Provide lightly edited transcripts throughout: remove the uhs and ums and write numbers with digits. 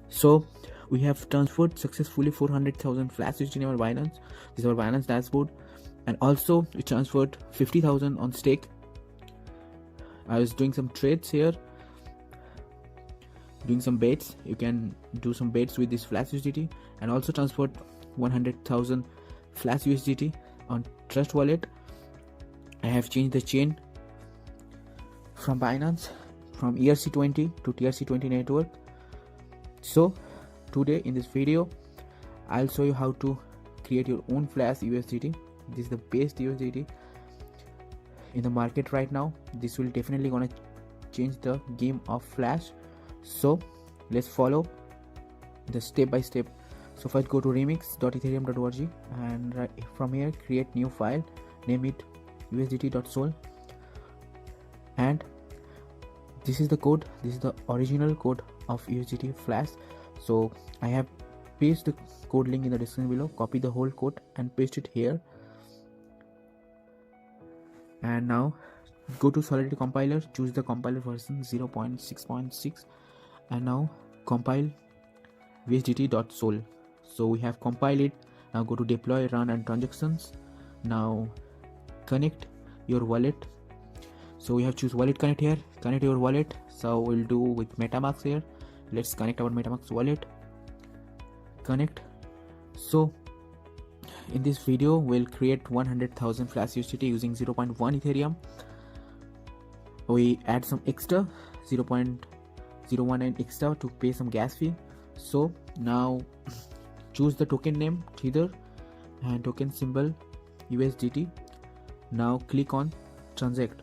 So we have transferred successfully 400,000 Flash USDT in our Binance. This is our Binance dashboard, and also we transferred 50,000 on stake. I was doing some trades here, doing some bets. You can do some bets with this Flash USDT, and also transferred 100,000 Flash USDT on Trust Wallet. I have changed the chain from Binance from ERC20 to TRC20 network. So today in this video I'll show you how to create your own Flash USDT. This is the best USDT in the market right now. This will definitely gonna change the game of Flash. So let's follow the step by step. So first go to remix.ethereum.org, and from here create new file, name it usdt.sol, and this is the code. This is the original code of USDT Flash. So I have pasted the code link in the description below. Copy the whole code and paste it here, and now go to Solidity compiler, choose the compiler version 0.6.6, and now compile usdt.sol. So we have compiled it. Now go to deploy, run, and transactions. Now connect your wallet. So we have choose wallet connect here, connect your wallet. So we'll do with MetaMask here. Let's connect our MetaMask wallet, connect. So in this video we'll create 100,000 Flash USDT using 0.1 Ethereum. We add some extra 0.019 extra to pay some gas fee. So now choose the token name Tether and token symbol USDT. Now click on transact.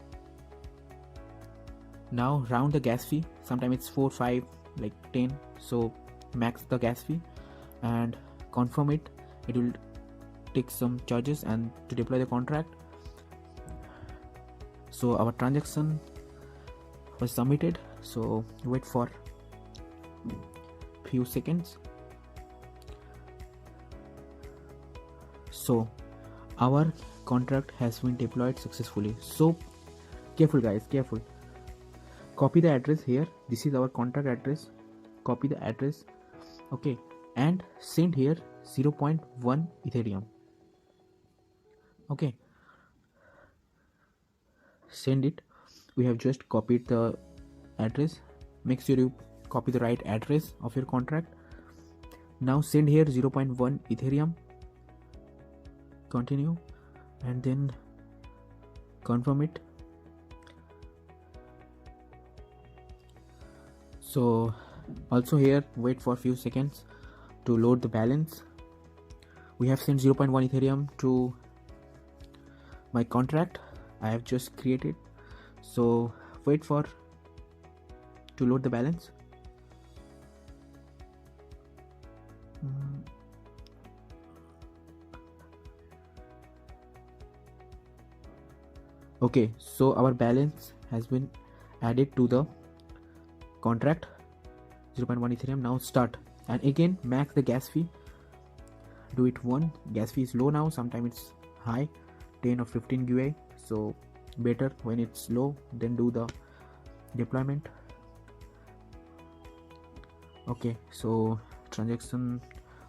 Now round the gas fee. Sometimes it's 4, 5, like 10. So max the gas fee and confirm it. It will take some charges and to deploy the contract. So our transaction was submitted. So wait for few seconds. So our contract has been deployed successfully. So careful guys, careful. Copy the address here. This is our contract address. Copy the address, okay, and send here 0.1 Ethereum. Okay, send it. We have just copied the address. Make sure you copy the right address of your contract. Now send here 0.1 Ethereum. Continue and then confirm it. So also here wait for a few seconds to load the balance. We have sent 0.1 Ethereum to my contract I have just created. So wait for to load the balance. Okay, so our balance has been added to the contract 0.1 Ethereum. Now start, and again max the gas fee. Do it 1. Gas fee is low now. Sometimes it's high, 10 or 15 UA. So better when it's low, then do the deployment. Okay, so transaction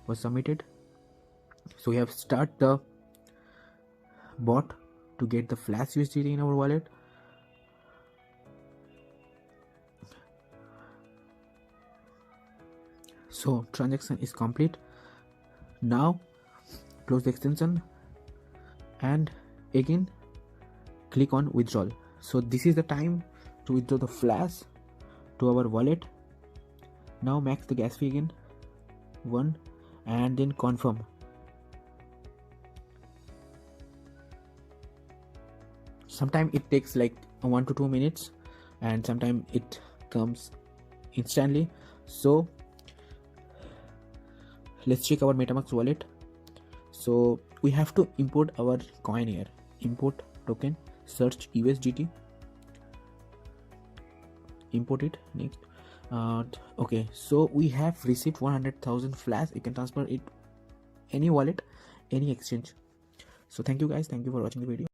was submitted. So we have start the bot to get the Flash USDT in our wallet. So transaction is complete. Now close the extension and again click on withdrawal. So this is the time to withdraw the Flash to our wallet. Now max the gas fee again 1 and then confirm. Sometimes it takes like 1 to 2 minutes and sometimes it comes instantly. So let's check our MetaMask wallet. So we have to import our coin here. Import token, search USDT, import it. Next, okay, so we have received 100,000 Flash. You can transfer it any wallet, any exchange. So thank you guys, thank you for watching the video.